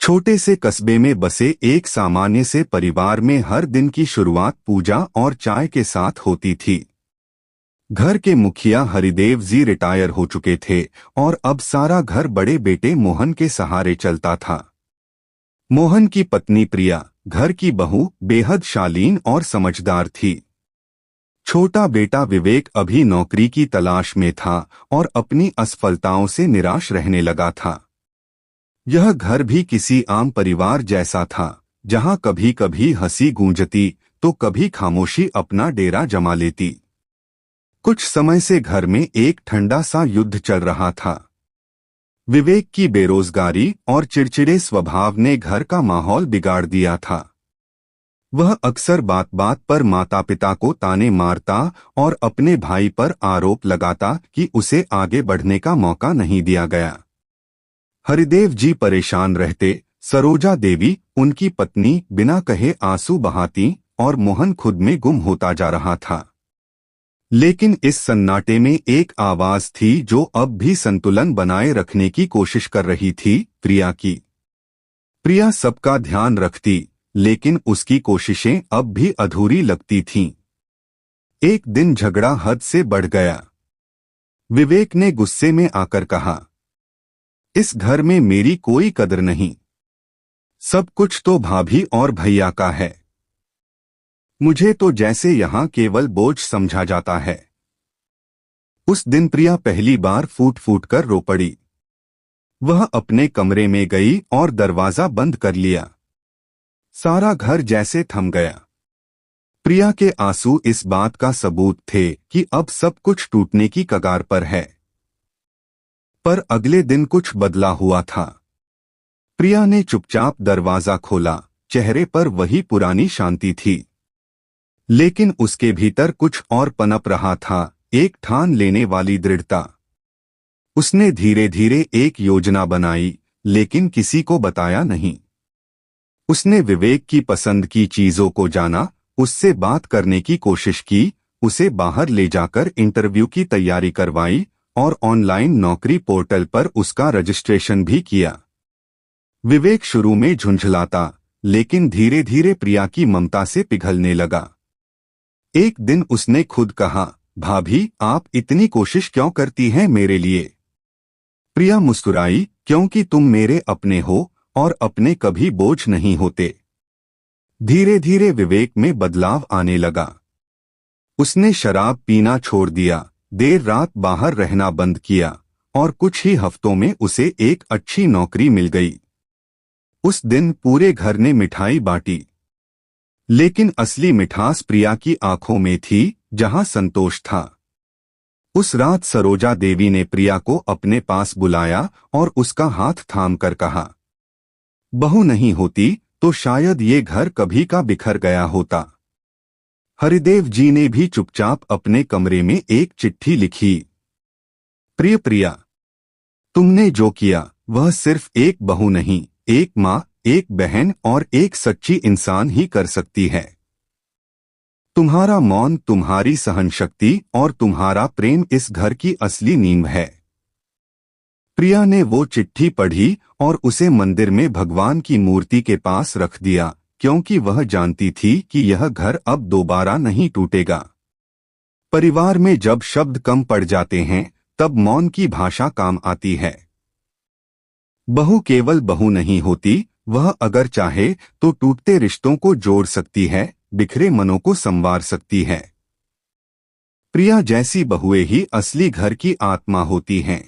छोटे से कस्बे में बसे एक सामान्य से परिवार में हर दिन की शुरुआत पूजा और चाय के साथ होती थी। घर के मुखिया हरिदेव जी रिटायर हो चुके थे और अब सारा घर बड़े बेटे मोहन के सहारे चलता था। मोहन की पत्नी प्रिया, घर की बहू, बेहद शालीन और समझदार थी। छोटा बेटा विवेक अभी नौकरी की तलाश में था और अपनी असफलताओं से निराश रहने लगा था। यह घर भी किसी आम परिवार जैसा था, जहां कभी कभी हंसी गूंजती तो कभी खामोशी अपना डेरा जमा लेती। कुछ समय से घर में एक ठंडा सा युद्ध चल रहा था। विवेक की बेरोजगारी और चिड़चिड़े स्वभाव ने घर का माहौल बिगाड़ दिया था। वह अक्सर बात बात पर माता पिता को ताने मारता और अपने भाई पर आरोप लगाता कि उसे आगे बढ़ने का मौका नहीं दिया गया। हरिदेव जी परेशान रहते। सरोजा देवी, उनकी पत्नी, बिना कहे आंसू बहाती और मोहन खुद में गुम होता जा रहा था। लेकिन इस सन्नाटे में एक आवाज थी जो अब भी संतुलन बनाए रखने की कोशिश कर रही थी, प्रिया की। प्रिया सबका ध्यान रखती, लेकिन उसकी कोशिशें अब भी अधूरी लगती थीं। एक दिन झगड़ा हद से बढ़ गया। विवेक ने गुस्से में आकर कहा, इस घर में मेरी कोई कदर नहीं। सब कुछ तो भाभी और भैया का है। मुझे तो जैसे यहाँ केवल बोझ समझा जाता है। उस दिन प्रिया पहली बार फूट फूट कर रो पड़ी। वह अपने कमरे में गई और दरवाजा बंद कर लिया। सारा घर जैसे थम गया। प्रिया के आंसू इस बात का सबूत थे कि अब सब कुछ टूटने की कगार पर है। पर अगले दिन कुछ बदला हुआ था। प्रिया ने चुपचाप दरवाजा खोला। चेहरे पर वही पुरानी शांति थी, लेकिन उसके भीतर कुछ और पनप रहा था, एक ठान लेने वाली दृढ़ता। उसने धीरे धीरे एक योजना बनाई, लेकिन किसी को बताया नहीं। उसने विवेक की पसंद की चीजों को जाना, उससे बात करने की कोशिश की, उसे बाहर ले जाकर इंटरव्यू की तैयारी करवाई और ऑनलाइन नौकरी पोर्टल पर उसका रजिस्ट्रेशन भी किया। विवेक शुरू में झुंझलाता, लेकिन धीरे धीरे प्रिया की ममता से पिघलने लगा। एक दिन उसने खुद कहा, भाभी, आप इतनी कोशिश क्यों करती हैं मेरे लिए? प्रिया मुस्कुराई, क्योंकि तुम मेरे अपने हो और अपने कभी बोझ नहीं होते। धीरे धीरे विवेक में बदलाव आने लगा। उसने शराब पीना छोड़ दिया, देर रात बाहर रहना बंद किया और कुछ ही हफ्तों में उसे एक अच्छी नौकरी मिल गई। उस दिन पूरे घर ने मिठाई बांटी, लेकिन असली मिठास प्रिया की आंखों में थी, जहां संतोष था। उस रात सरोजा देवी ने प्रिया को अपने पास बुलाया और उसका हाथ थामकर कहा, बहू नहीं होती तो शायद ये घर कभी का बिखर गया होता। हरिदेव जी ने भी चुपचाप अपने कमरे में एक चिट्ठी लिखी। प्रिय प्रिया, तुमने जो किया वह सिर्फ एक बहू नहीं, एक माँ, एक बहन और एक सच्ची इंसान ही कर सकती है। तुम्हारा मौन, तुम्हारी सहनशक्ति और तुम्हारा प्रेम इस घर की असली नींव है। प्रिया ने वो चिट्ठी पढ़ी और उसे मंदिर में भगवान की मूर्ति के पास रख दिया, क्योंकि वह जानती थी कि यह घर अब दोबारा नहीं टूटेगा। परिवार में जब शब्द कम पड़ जाते हैं, तब मौन की भाषा काम आती है। बहू केवल बहू नहीं होती, वह अगर चाहे तो टूटते रिश्तों को जोड़ सकती है, बिखरे मनों को संवार सकती है। प्रिया जैसी बहुएं ही असली घर की आत्मा होती हैं।